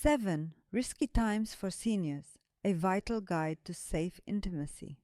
7. Risky Times for Seniors, a vital guide to safe intimacy.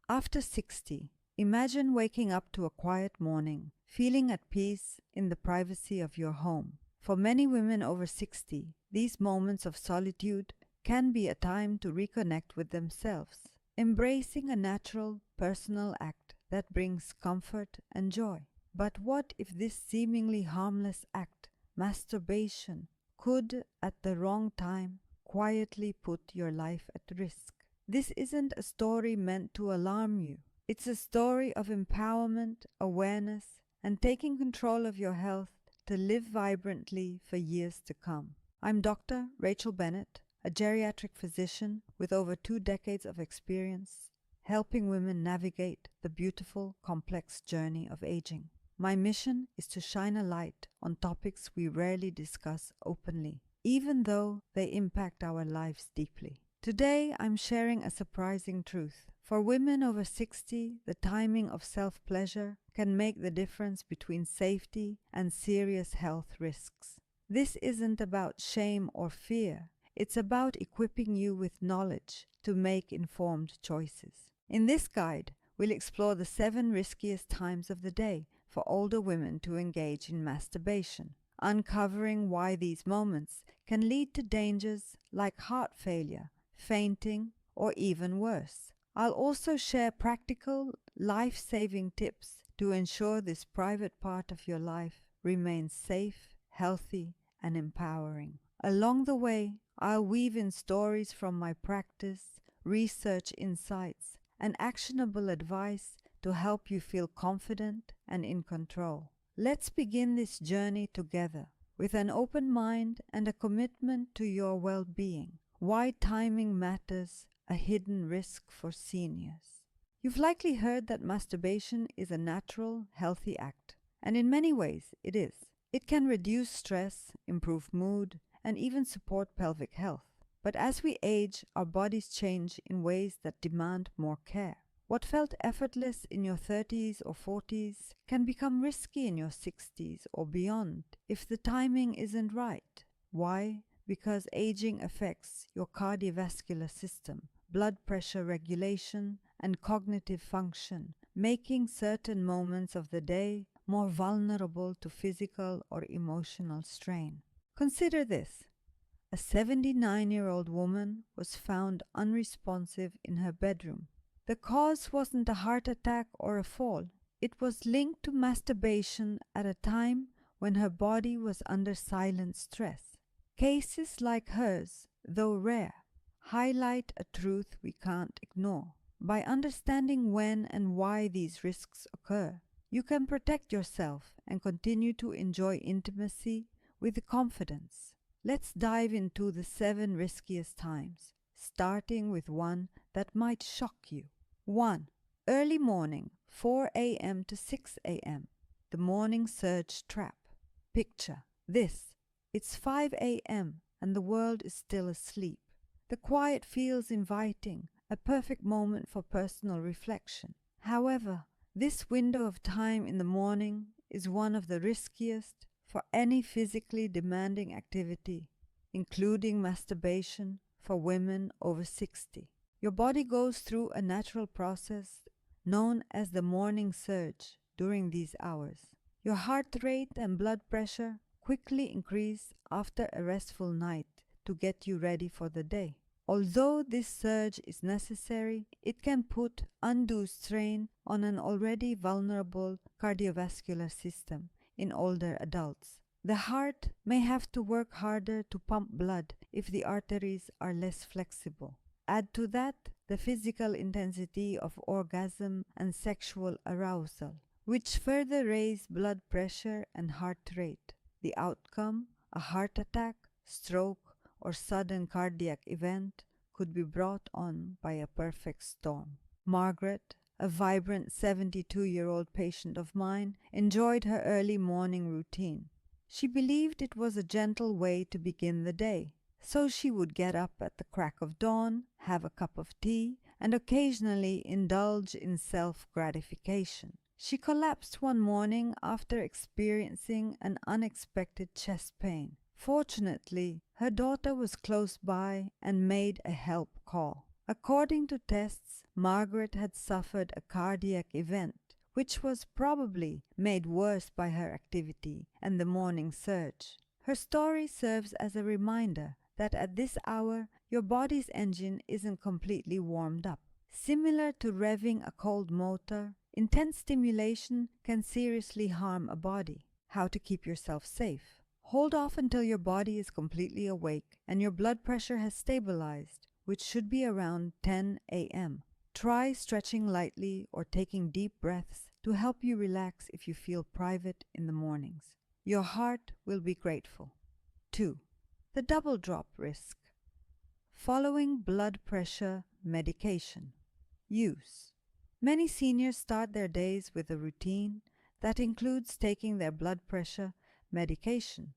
After 60, imagine waking up to a quiet morning, feeling at peace in the privacy of your home. For many women over 60, these moments of solitude can be a time to reconnect with themselves, embracing a natural, personal act that brings comfort and joy. But what if this seemingly harmless act, masturbation, could, at the wrong time, quietly put your life at risk? This isn't a story meant to alarm you. It's a story of empowerment, awareness, and taking control of your health to live vibrantly for years to come. I'm Dr. Rachel Bennett, a geriatric physician with over 2 decades of experience helping women navigate the beautiful, complex journey of aging. My mission is to shine a light on topics we rarely discuss openly, even though they impact our lives deeply. Today, I'm sharing a surprising truth. For women over 60, the timing of self-pleasure can make the difference between safety and serious health risks. This isn't about shame or fear. It's about equipping you with knowledge to make informed choices. In this guide, we'll explore the 7 riskiest times of the day for older women to engage in masturbation, uncovering why these moments can lead to dangers like heart failure, fainting, or even worse. I'll also share practical, life-saving tips to ensure this private part of your life remains safe, healthy, and empowering. Along the way, I'll weave in stories from my practice, research insights, and actionable advice to help you feel confident and in control. Let's begin this journey together with an open mind and a commitment to your well-being. Why timing matters, a hidden risk for seniors. You've likely heard that masturbation is a natural, healthy act, and in many ways it is. It can reduce stress, improve mood, and even support pelvic health. But as we age, our bodies change in ways that demand more care. What felt effortless in your 30s or 40s can become risky in your 60s or beyond if the timing isn't right. Why? Because aging affects your cardiovascular system, blood pressure regulation, and cognitive function, making certain moments of the day more vulnerable to physical or emotional strain. Consider this. A 79-year-old woman was found unresponsive in her bedroom. The cause wasn't a heart attack or a fall. It was linked to masturbation at a time when her body was under silent stress. Cases like hers, though rare, highlight a truth we can't ignore. By understanding when and why these risks occur, you can protect yourself and continue to enjoy intimacy with confidence. Let's dive into the 7 riskiest times, starting with one that might shock you. 1. Early morning, 4 a.m. to 6 a.m. The morning surge trap. Picture this. It's 5 a.m. and the world is still asleep. The quiet feels inviting, a perfect moment for personal reflection. However, this window of time in the morning is one of the riskiest for any physically demanding activity, including masturbation for women over 60. Your body goes through a natural process known as the morning surge during these hours. Your heart rate and blood pressure quickly increase after a restful night to get you ready for the day. Although this surge is necessary, it can put undue strain on an already vulnerable cardiovascular system in older adults. The heart may have to work harder to pump blood if the arteries are less flexible. Add to that the physical intensity of orgasm and sexual arousal, which further raise blood pressure and heart rate. The outcome, a heart attack, stroke, or sudden cardiac event, could be brought on by a perfect storm. Margaret, a vibrant 72-year-old patient of mine, enjoyed her early morning routine. She believed it was a gentle way to begin the day, so she would get up at the crack of dawn, have a cup of tea, and occasionally indulge in self-gratification. She collapsed one morning after experiencing an unexpected chest pain. Fortunately, Her daughter was close by and made a help call. According to tests, Margaret had suffered a cardiac event, which was probably made worse by her activity and the morning surge. Her story serves as a reminder that at this hour, your body's engine isn't completely warmed up. Similar to revving a cold motor, intense stimulation can seriously harm a body. How to keep yourself safe? Hold off until your body is completely awake and your blood pressure has stabilized, which should be around 10 a.m. Try stretching lightly or taking deep breaths to help you relax if you feel private in the mornings. Your heart will be grateful. 2. The double drop risk. Following blood pressure medication. Use. Many seniors start their days with a routine that includes taking their blood pressure medication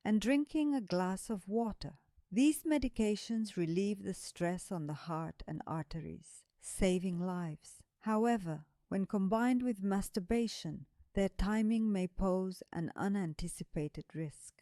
and drinking a glass of water. These medications relieve the stress on the heart and arteries, saving lives. However, when combined with masturbation, their timing may pose an unanticipated risk.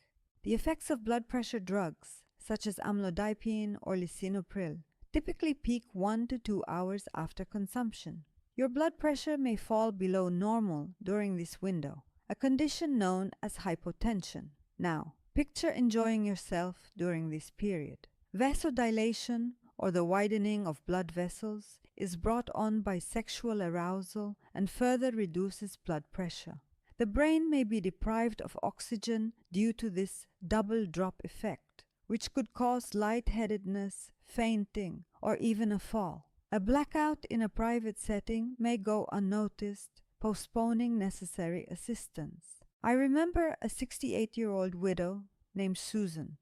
The effects of blood pressure drugs, such as amlodipine or lisinopril, typically peak 1 to 2 hours after consumption. Your blood pressure may fall below normal during this window, a condition known as hypotension. Now, picture enjoying yourself during this period. Vasodilation, or the widening of blood vessels, is brought on by sexual arousal and further reduces blood pressure. The brain may be deprived of oxygen due to this double drop effect, which could cause lightheadedness, fainting, or even a fall. A blackout in a private setting may go unnoticed, postponing necessary assistance. I remember a 68-year-old widow named Susan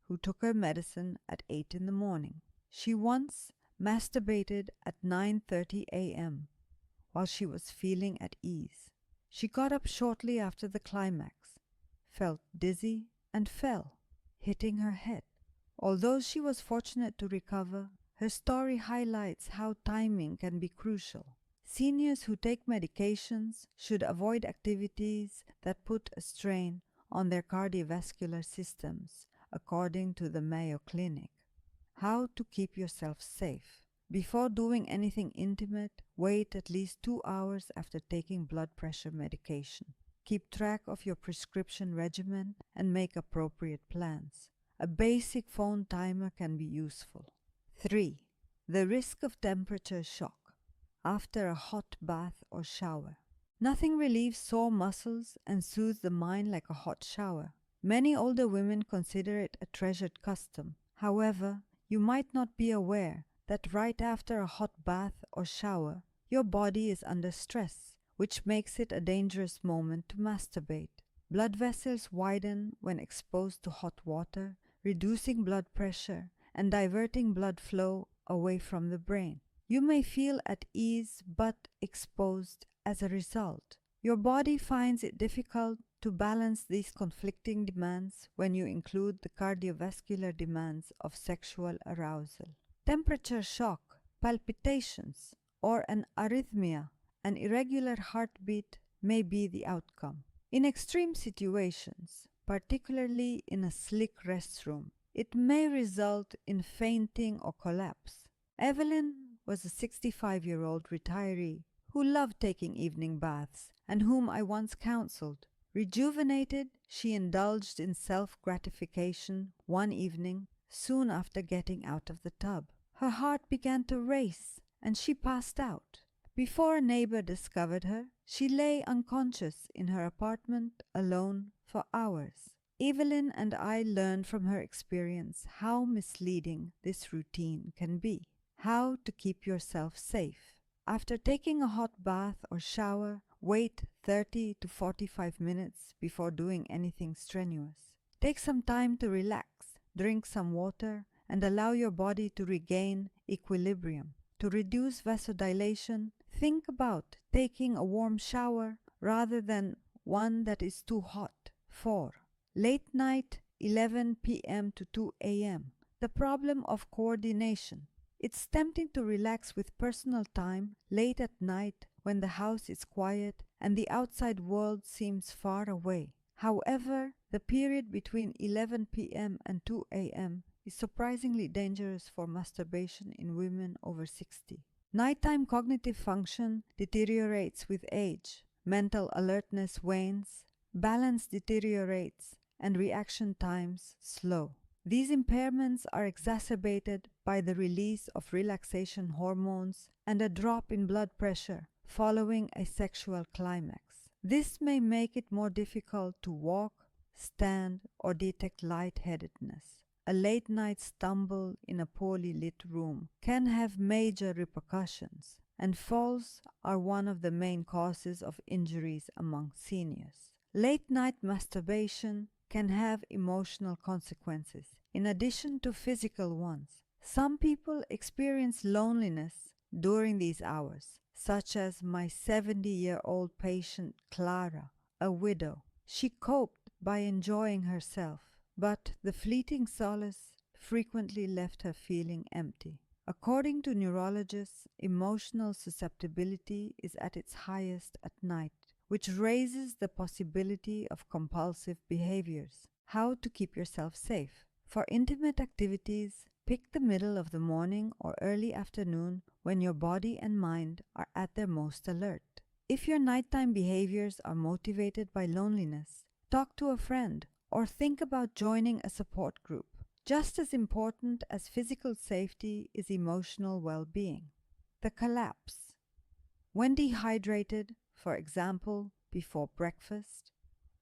who took her medicine at 8 in the morning. She once masturbated at 9:30 a.m. while she was feeling at ease. She got up shortly after the climax, felt dizzy, and fell, hitting her head. Although she was fortunate to recover, her story highlights how timing can be crucial. Seniors who take medications should avoid activities that put a strain on their cardiovascular systems, according to the Mayo Clinic. How to keep yourself safe. Before doing anything intimate, wait at least 2 hours after taking blood pressure medication. Keep track of your prescription regimen and make appropriate plans. A basic phone timer can be useful. 3. The risk of temperature shock after a hot bath or shower. Nothing relieves sore muscles and soothes the mind like a hot shower. Many older women consider it a treasured custom. However, you might not be aware that right after a hot bath or shower, your body is under stress, which makes it a dangerous moment to masturbate. Blood vessels widen when exposed to hot water, reducing blood pressure and diverting blood flow away from the brain. You may feel at ease but exposed as a result. Your body finds it difficult to balance these conflicting demands when you include the cardiovascular demands of sexual arousal. Temperature shock, palpitations, or an arrhythmia, an irregular heartbeat, may be the outcome. In extreme situations, particularly in a slick restroom, it may result in fainting or collapse. Evelyn was a 65-year-old retiree who loved taking evening baths and whom I once counseled. Rejuvenated, she indulged in self-gratification one evening soon after getting out of the tub. Her heart began to race and she passed out. Before a neighbor discovered her, she lay unconscious in her apartment alone for hours. Evelyn and I learned from her experience how misleading this routine can be. How to keep yourself safe. After taking a hot bath or shower, wait 30 to 45 minutes before doing anything strenuous. Take some time to relax, drink some water, and allow your body to regain equilibrium. To reduce vasodilation, think about taking a warm shower rather than one that is too hot. 4. Late night, 11 p.m. to 2 a.m. The problem of coordination. It's tempting to relax with personal time late at night when the house is quiet and the outside world seems far away. However, the period between 11 p.m. and 2 a.m. is surprisingly dangerous for masturbation in women over 60. Nighttime cognitive function deteriorates with age, mental alertness wanes, balance deteriorates, and reaction times slow. These impairments are exacerbated by the release of relaxation hormones and a drop in blood pressure following a sexual climax. This may make it more difficult to walk, stand, or detect lightheadedness. A late-night stumble in a poorly lit room can have major repercussions, and falls are one of the main causes of injuries among seniors. Late-night masturbation can have emotional consequences, in addition to physical ones. Some people experience loneliness during these hours, such as my 70-year-old patient Clara, a widow. She coped by enjoying herself, but the fleeting solace frequently left her feeling empty. According to neurologists, emotional susceptibility is at its highest at night, which raises the possibility of compulsive behaviors. How to keep yourself safe. For intimate activities, pick the middle of the morning or early afternoon when your body and mind are at their most alert. If your nighttime behaviors are motivated by loneliness, talk to a friend or think about joining a support group. Just as important as physical safety is emotional well-being. The collapse. When dehydrated, for example, before breakfast.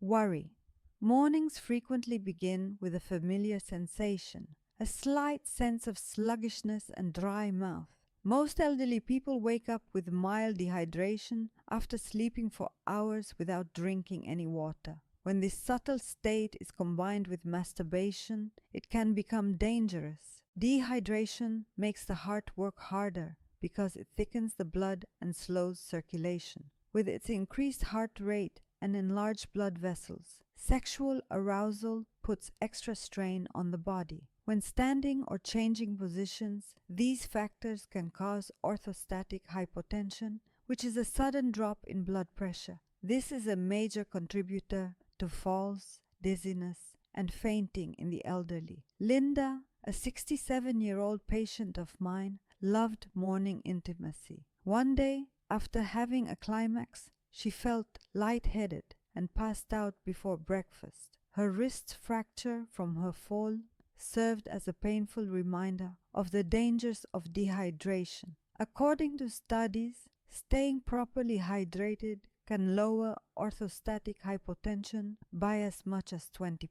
Worry. Mornings frequently begin with a familiar sensation, a slight sense of sluggishness and dry mouth. Most elderly people wake up with mild dehydration after sleeping for hours without drinking any water. When this subtle state is combined with masturbation, it can become dangerous. Dehydration makes the heart work harder because it thickens the blood and slows circulation. With its increased heart rate and enlarged blood vessels, sexual arousal puts extra strain on the body. When standing or changing positions, these factors can cause orthostatic hypotension, which is a sudden drop in blood pressure. This is a major contributor to falls, dizziness, and fainting in the elderly. Linda, a 67-year-old patient of mine, loved morning intimacy. One day, after having a climax, she felt lightheaded and passed out before breakfast. Her wrist fracture from her fall served as a painful reminder of the dangers of dehydration. According to studies, staying properly hydrated can lower orthostatic hypotension by as much as 20%.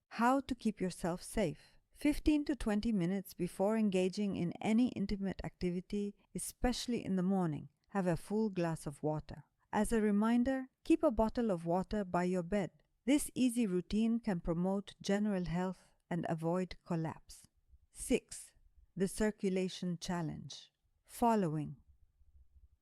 How to keep yourself safe. 15 to 20 minutes before engaging in any intimate activity, especially in the morning, have a full glass of water. As a reminder, keep a bottle of water by your bed. This easy routine can promote general health and avoid collapse. 6. The circulation challenge. Following.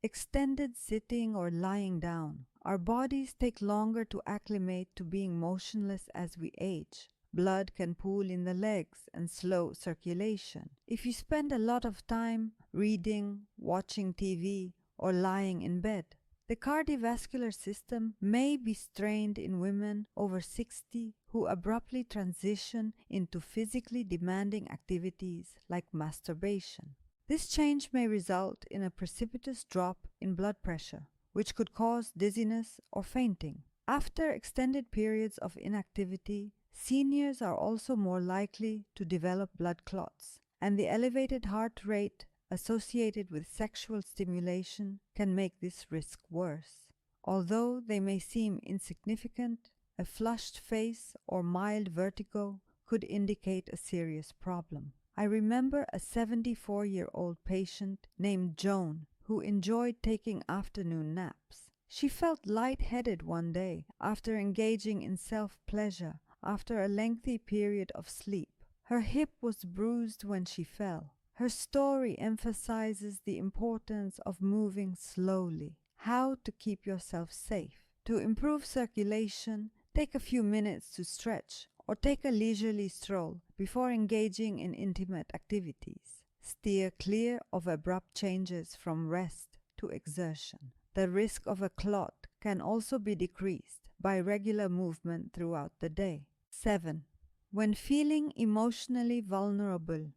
Extended sitting or lying down. Our bodies take longer to acclimate to being motionless as we age. Blood can pool in the legs and slow circulation. If you spend a lot of time reading, watching TV, or lying in bed, the cardiovascular system may be strained in women over 60 who abruptly transition into physically demanding activities like masturbation. This change may result in a precipitous drop in blood pressure, which could cause dizziness or fainting. After extended periods of inactivity, seniors are also more likely to develop blood clots, and the elevated heart rate associated with sexual stimulation can make this risk worse. Although they may seem insignificant, a flushed face or mild vertigo could indicate a serious problem. I remember a 74-year-old patient named Joan who enjoyed taking afternoon naps. She felt lightheaded one day after engaging in self-pleasure after a lengthy period of sleep. Her hip was bruised when she fell. Her story emphasizes the importance of moving slowly. How to keep yourself safe. To improve circulation, take a few minutes to stretch or take a leisurely stroll before engaging in intimate activities. Steer clear of abrupt changes from rest to exertion. The risk of a clot can also be decreased by regular movement throughout the day. 7. When feeling emotionally vulnerable,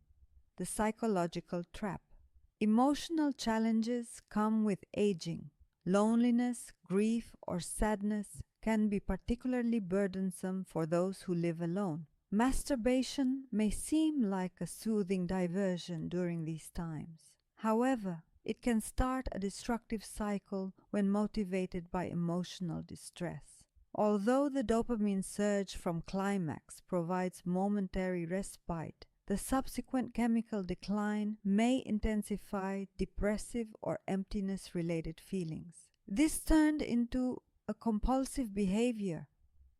the psychological trap. Emotional challenges come with aging. Loneliness, grief, or sadness can be particularly burdensome for those who live alone. Masturbation may seem like a soothing diversion during these times. However, it can start a destructive cycle when motivated by emotional distress. Although the dopamine surge from climax provides momentary respite, the subsequent chemical decline may intensify depressive or emptiness-related feelings. This turned into a compulsive behavior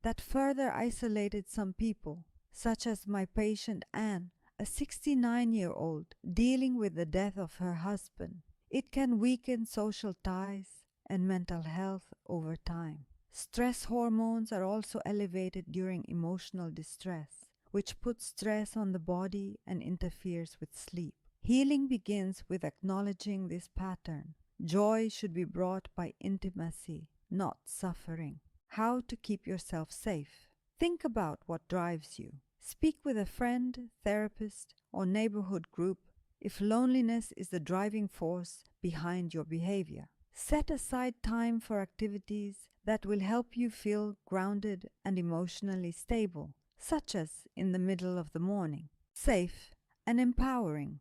that further isolated some people, such as my patient Anne, a 69-year-old dealing with the death of her husband. It can weaken social ties and mental health over time. Stress hormones are also elevated during emotional distress, which puts stress on the body and interferes with sleep. Healing begins with acknowledging this pattern. Joy should be brought by intimacy, not suffering. How to keep yourself safe. Think about what drives you. Speak with a friend, therapist, or neighborhood group if loneliness is the driving force behind your behavior. Set aside time for activities that will help you feel grounded and emotionally stable, such as in the middle of the morning. Safe and empowering.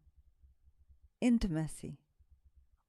Intimacy.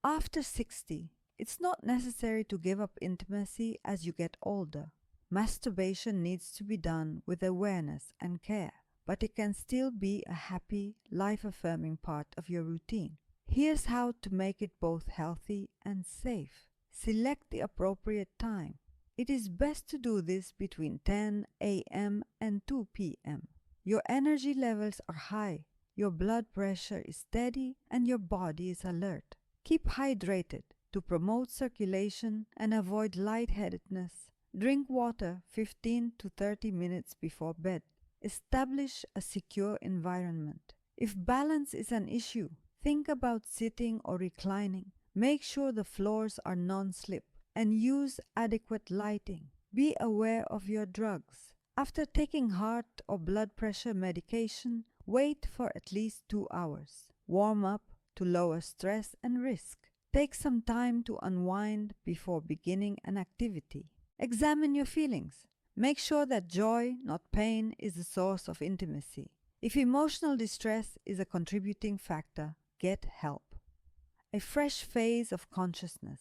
After 60, it's not necessary to give up intimacy as you get older. Masturbation needs to be done with awareness and care, but it can still be a happy, life-affirming part of your routine. Here's how to make it both healthy and safe. Select the appropriate time. It is best to do this between 10 a.m. and 2 p.m. Your energy levels are high, your blood pressure is steady, and your body is alert. Keep hydrated to promote circulation and avoid lightheadedness. Drink water 15 to 30 minutes before bed. Establish a secure environment. If balance is an issue, think about sitting or reclining. Make sure the floors are non-slip and use adequate lighting. Be aware of your drugs. After taking heart or blood pressure medication, wait for at least 2 hours. Warm up to lower stress and risk. Take some time to unwind before beginning an activity. Examine your feelings. Make sure that joy, not pain, is the source of intimacy. If emotional distress is a contributing factor, get help. A fresh phase of consciousness.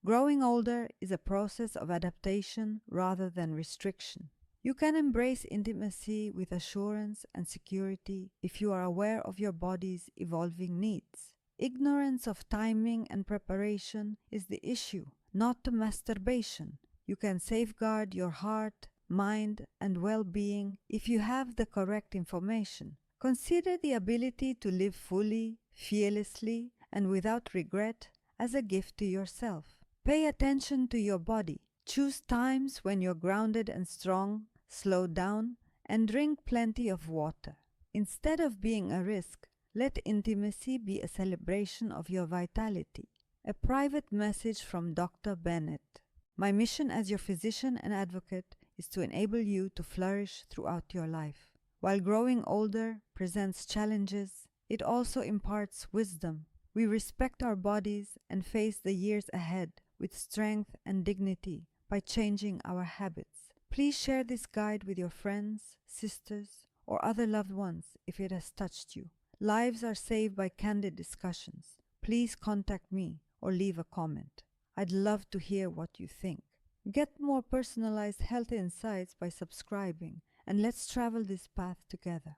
Growing older is a process of adaptation rather than restriction. You can embrace intimacy with assurance and security if you are aware of your body's evolving needs. Ignorance of timing and preparation is the issue, not the masturbation. You can safeguard your heart, mind, and well-being if you have the correct information. Consider the ability to live fully, fearlessly, and without regret as a gift to yourself. Pay attention to your body. Choose times when you're grounded and strong, slow down, and drink plenty of water. Instead of being a risk, let intimacy be a celebration of your vitality. A private message from Dr. Bennett. My mission as your physician and advocate is to enable you to flourish throughout your life. While growing older presents challenges, it also imparts wisdom. We respect our bodies and face the years ahead with strength and dignity by changing our habits. Please share this guide with your friends, sisters, or other loved ones if it has touched you. Lives are saved by candid discussions. Please contact me or leave a comment. I'd love to hear what you think. Get more personalized health insights by subscribing, and let's travel this path together.